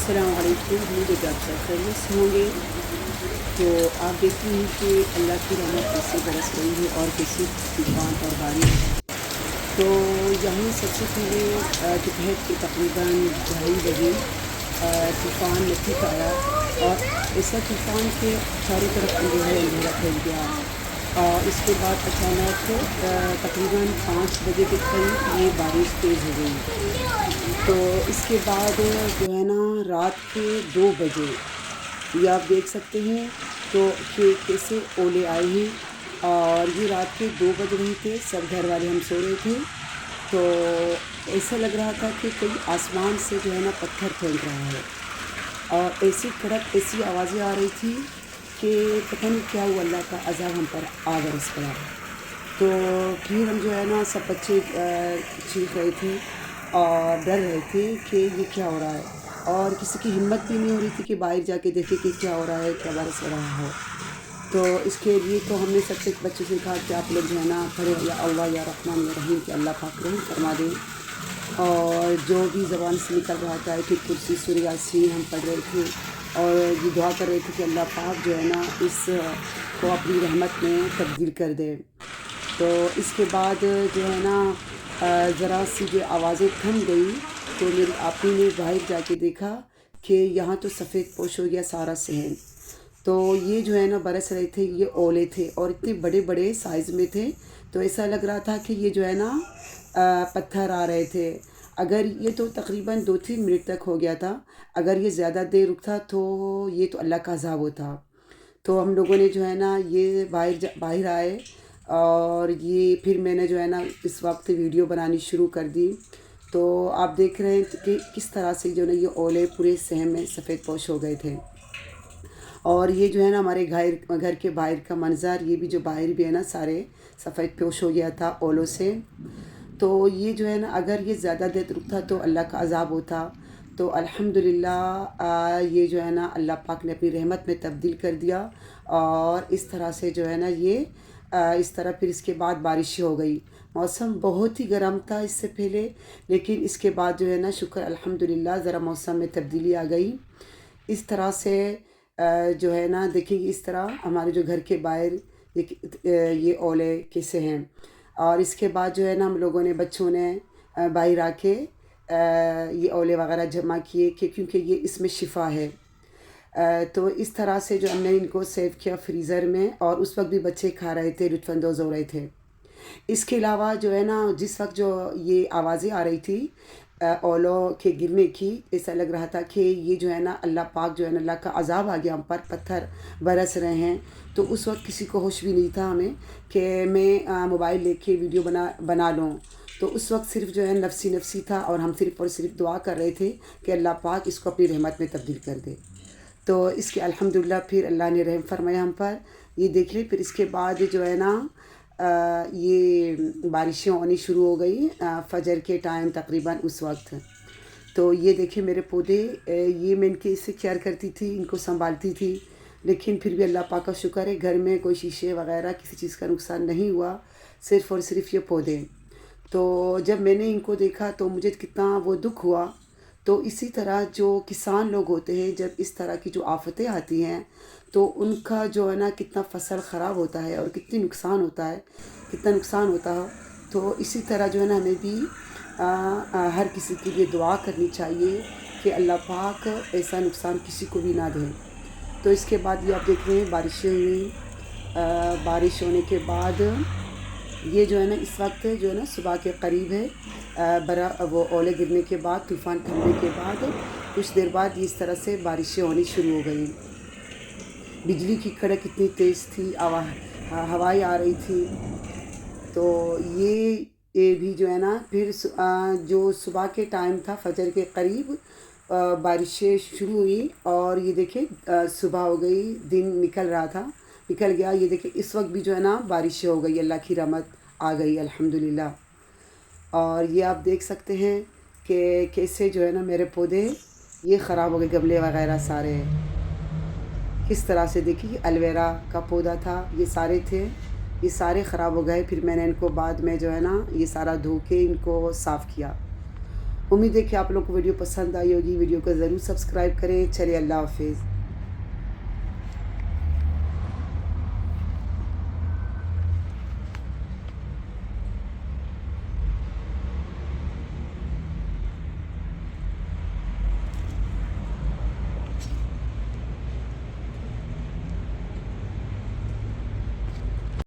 अस्सलाम वालेकुम। उम्मीद है कि आप सब खैरियत से होंगे। तो आप देखते हैं कि अल्लाह की रहमत कैसे बरस रही है और कैसे तूफ़ान और बारिश। तो यहाँ सबसे पहले दोपहर के तकरीबन 2:30 बजे तूफ़ान लतीफ़ आया और ऐसा तूफ़ान के चारों तरफ अंधेरा ही अंधेरा फैल गया। और इसके बाद अचानक तकरीबन 5 बजे के करीब ये बारिश तेज़ हो गई। तो इसके बाद जो है ना रात के 2 बजे ये आप देख सकते हैं तो कि कैसे ओले आए हैं। और ये रात के 2 बज रहे थे, सब घर वाले हम सो रहे थे। तो ऐसा लग रहा था कि कोई आसमान से जो है ना पत्थर फेंक रहा है और ऐसी कड़क ऐसी आवाज़ें आ रही थी कि पता नहीं क्या हुआ, अल्लाह का अज़ाब हम पर आ बरस पड़ा। तो फिर हम जो है ना सब बच्चे चीख रहे थे और डर रहे थे कि ये क्या हो रहा है। और किसी की हिम्मत भी नहीं हो रही थी कि बाहर जाके देखे कि क्या हो रहा है, क्या बरस रहा हो। तो इसके लिए तो हमने सबसे बच्चों से कहा कि आप लोग जो है ना पढ़े या अल्लाह या रहमान या रहीम कि अल्लाह पाक रहम फरमा दे। और जो भी ज़बान से निकल रहा था कि कुर्सी सूरह यासीन हम पढ़ रहे थे और ये दुआ कर रहे थे कि अल्लाह पाक जो है ना इस को अपनी रहमत में तब्दील कर दे। तो इसके बाद जो है ना ज़रा सी जो आवाज़ें थम गई तो मेरी आपी ने बाहर जाके देखा कि यहाँ तो सफ़ेद पोश हो गया सारा सहन। तो ये जो है ना बरस रहे थे, ये ओले थे और इतने बड़े बड़े साइज़ में थे। तो ऐसा लग रहा था कि ये जो है ना पत्थर आ रहे थे। अगर ये तो तकरीबन 2-3 मिनट तक हो गया था। अगर ये ज़्यादा देर रुकता तो ये तो अल्लाह का अज़ाब होता। तो हम लोगों ने जो है ना ये बाहर आए और ये फिर मैंने जो है ना इस वक्त वीडियो बनानी शुरू कर दी। तो आप देख रहे हैं कि किस तरह से जो ना ये ओले पूरे सहम में सफ़ेद पोश हो गए थे। और ये जो है ना हमारे घर के बाहर का मंज़र, ये भी जो बाहर भी है ना सारे सफ़ेद पोश हो गया था ओलों से। तो ये जो है ना अगर ये ज़्यादा देर रुकता तो अल्लाह का अज़ाब होता। तो अल्हम्दुलिल्लाह ये जो है ना अल्लाह पाक ने अपनी रहमत में तब्दील कर दिया। और इस तरह से जो है ना ये इस तरह फिर इसके बाद बारिश हो गई। मौसम बहुत ही गर्म था इससे पहले, लेकिन इसके बाद जो है ना शुक्र अल्हम्दुलिल्लाह ज़रा मौसम में तब्दीली आ गई। इस तरह से जो है ना देखिए इस तरह हमारे जो घर के बाहर ये ओले कैसे हैं। और इसके बाद जो है ना हम लोगों ने बच्चों ने बाहर आके ये ओले वगैरह जमा किए कि क्योंकि ये इसमें शिफा है। तो इस तरह से जो हमने इनको सेव किया फ्रीज़र में और उस वक्त भी बच्चे खा रहे थे, लुत्फ़अंदोज़ हो रहे थे। इसके अलावा जो है ना जिस वक्त जो ये आवाज़ें आ रही थी ओलों के गिरने की, ऐसा लग रहा था कि ये जो है ना अल्लाह पाक जो है ना अल्लाह का अज़ाब आ गया हम पर, पत्थर बरस रहे हैं। तो उस वक्त किसी को होश भी नहीं था हमें कि मैं मोबाइल लेके वीडियो बना लूँ। तो उस वक्त सिर्फ जो है नफसी नफसी था और हम सिर्फ और सिर्फ दुआ कर रहे थे कि अल्लाह पाक इसको अपनी रहमत में तब्दील कर दे। तो इसके अल्हम्दुलिल्लाह फिर अल्लाह ने रहम फरमाया हम पर। ये देख ले फिर इसके बाद जो है ना ये बारिशें होनी शुरू हो गई फ़जर के टाइम तकरीबन उस वक्त। तो ये देखिए मेरे पौधे, ये मैं इनकी इससे केयर करती थी, इनको संभालती थी, लेकिन फिर भी अल्लाह पाक का शुक्र है घर में कोई शीशे वगैरह किसी चीज़ का नुकसान नहीं हुआ, सिर्फ़ और सिर्फ ये पौधे। तो जब मैंने इनको देखा तो मुझे कितना वो दुख हुआ। तो इसी तरह जो किसान लोग होते हैं जब इस तरह की जो आफ़तें आती हैं तो उनका जो है ना कितना फसल ख़राब होता है और कितनी नुकसान होता है, कितना नुकसान होता है। तो इसी तरह जो है ना हमें भी हर किसी के लिए दुआ करनी चाहिए कि अल्लाह पाक ऐसा नुकसान किसी को भी ना दे। तो इसके बाद ये आप देख रहे हैं बारिशें हुई। बारिश होने के बाद ये जो है ना इस वक्त जो है ना सुबह के करीब है, बड़ा वो ओले गिरने के बाद तूफ़ान थमने के बाद कुछ देर बाद इस तरह से बारिशें होनी शुरू हो गई। बिजली की कड़क इतनी तेज़ थी, हवाएं आ रही थी। तो ये भी जो है ना फिर जो सुबह के टाइम था फजर के करीब बारिशें शुरू हुई। और ये देखिए सुबह हो गई, दिन निकल रहा था, निकल गया। ये देखिए इस वक्त भी जो है ना बारिशें हो गई, अल्लाह की रहमत आ गई अल्हम्दुलिल्लाह। और ये आप देख सकते हैं कि कैसे जो है ना मेरे पौधे ये ख़राब हो गए, गमले वगैरह सारे किस तरह से। देखिए एलोवेरा का पौधा था, ये सारे थे, ये सारे ख़राब हो गए। फिर मैंने इनको बाद में जो है ना ये सारा धो के इनको साफ़ किया। उम्मीद है कि आप लोग को वीडियो पसंद आई होगी। वीडियो को ज़रूर सब्सक्राइब करें। चलिए, अल्लाह हाफिज़।